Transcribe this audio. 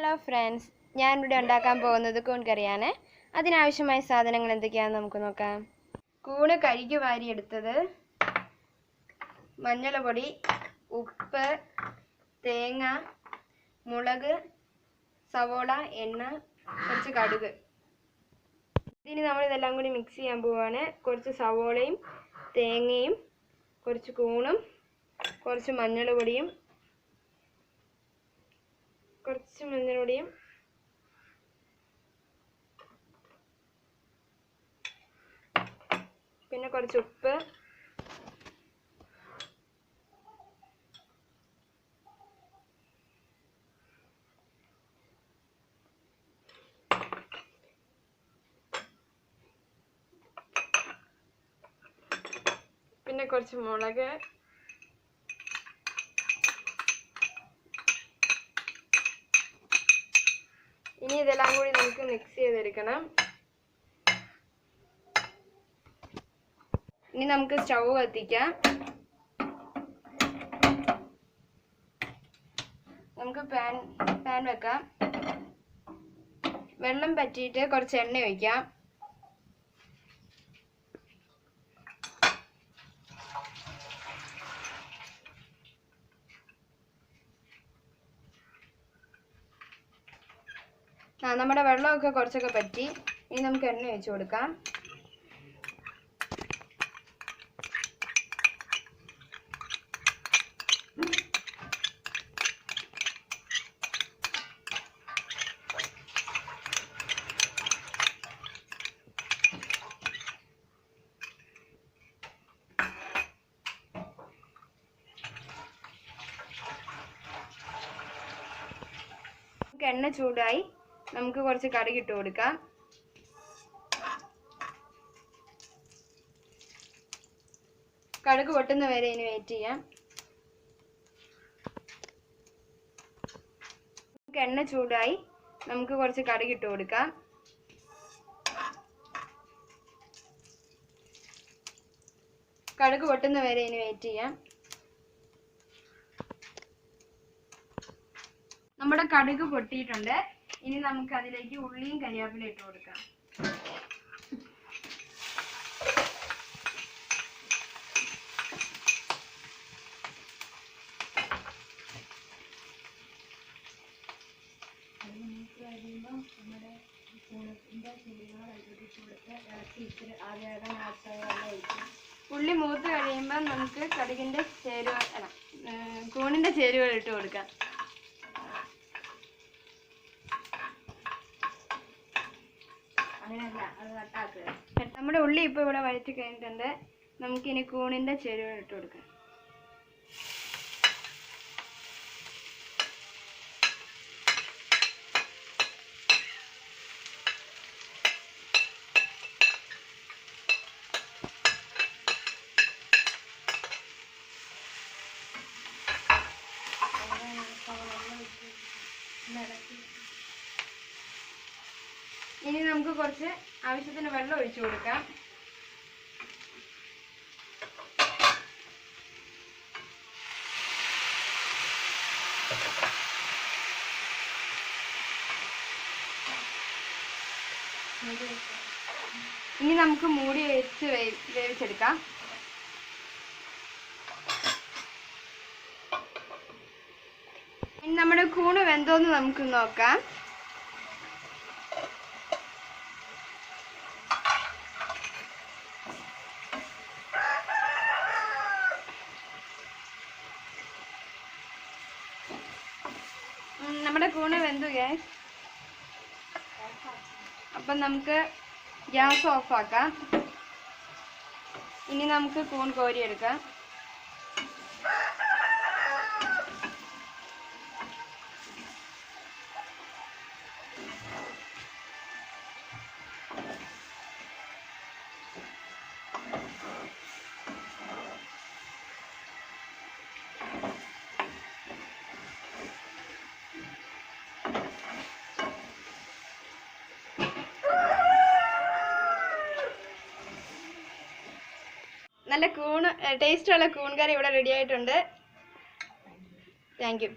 Hello friends, ഞാനിവിടെ ഉണ്ടാക്കാൻ പോകുന്നത് കൂൺ കറിയാണ്. അതിനാവശ്യമായ സാധനങ്ങൾ എന്തൊക്കെയാണെന്ന് നമുക്ക് നോക്കാം. കൂണ് കഴുകി വാരിയെടുത്തത്, മഞ്ഞൾപ്പൊടി, ഉപ്പ്, തേങ്ങ, മുളക്, സവോള, എണ്ണ, കുറച്ച് കടുക്. ഇനി നമ്മളിതെല്ലാം കൂടി മിക്സ് ചെയ്യാൻ പോവുകയാണ്. കുറച്ച് സവോളയും തേങ്ങയും കുറച്ച് കൂണും കുറച്ച് മഞ്ഞൾപ്പൊടിയും പിന്നെ കുറച്ച് ഉപ്പ്, പിന്നെ കുറച്ച് മുളക്, ഇനി ഇതെല്ലാം കൂടി നമുക്ക് മിക്സ് ചെയ്തെടുക്കണം. ഇനി നമുക്ക് സ്റ്റൗ കത്തിക്കാം. നമുക്ക് പാൻ വെക്കാം. വെള്ളം പറ്റിയിട്ട് കുറച്ച് എണ്ണ ഒഴിക്കാം. നമ്മുടെ വെള്ളമൊക്കെ കുറച്ചൊക്കെ പറ്റി. ഇനി നമുക്ക് എണ്ണ ഒഴിച്ചു കൊടുക്കാം. എണ്ണ ചൂടായി, നമുക്ക് കുറച്ച് കടുക് ഇട്ട് കൊടുക്കാം. കടുക് പൊട്ടുന്ന വരെ ഇനി വെയിറ്റ് ചെയ്യാം. എണ്ണ ചൂടായി, നമുക്ക് കുറച്ച് കടുക് ഇട്ട് കൊടുക്കാം. കടുക് പൊട്ടുന്ന വരെ ഇനി വെയിറ്റ് ചെയ്യാം. നമ്മുടെ കടുക് പൊട്ടിയിട്ടുണ്ട്. ഇനി നമുക്ക് അതിലേക്ക് ഉള്ളിയും കരിവേപ്പിലയും ഇട്ട് കൊടുക്കാം. ഉള്ളി മൂത്ത് കഴിയുമ്പോൾ നമുക്ക് കടുകിന്റെ കൂണിന്റെ ചേരുവകൾ ഇട്ട് കൊടുക്കാം. നമ്മുടെ ഉള്ളി ഇപ്പോൾ ഇവിടെ വഴറ്റി കഴിഞ്ഞിട്ടുണ്ട്. നമുക്കിനി കൂണിന്റെ ചേരുവകൾ ഇട്ട് കൊടുക്കാം. ഇനി നമുക്ക് കുറച്ച് ആവശ്യത്തിന് വെള്ളം ഒഴിച്ചു കൊടുക്കാം. ഇനി നമുക്ക് മൂടി വെച്ച് വേവിച്ചെടുക്കാം. ഇനി നമ്മുടെ കൂണ് വെന്തോന്ന് നമുക്ക് നോക്കാം. നമ്മുടെ കൂണ് വെന്തു ഗൈസ്. അപ്പം നമുക്ക് ഗ്യാസ് ഓഫാക്കാം. ഇനി നമുക്ക് കൂൺ കോരിയെടുക്കാം. നല്ല ടേസ്റ്റുള്ള കൂൺ കറി ഇവിടെ റെഡി ആയിട്ടുണ്ട്. Thank you.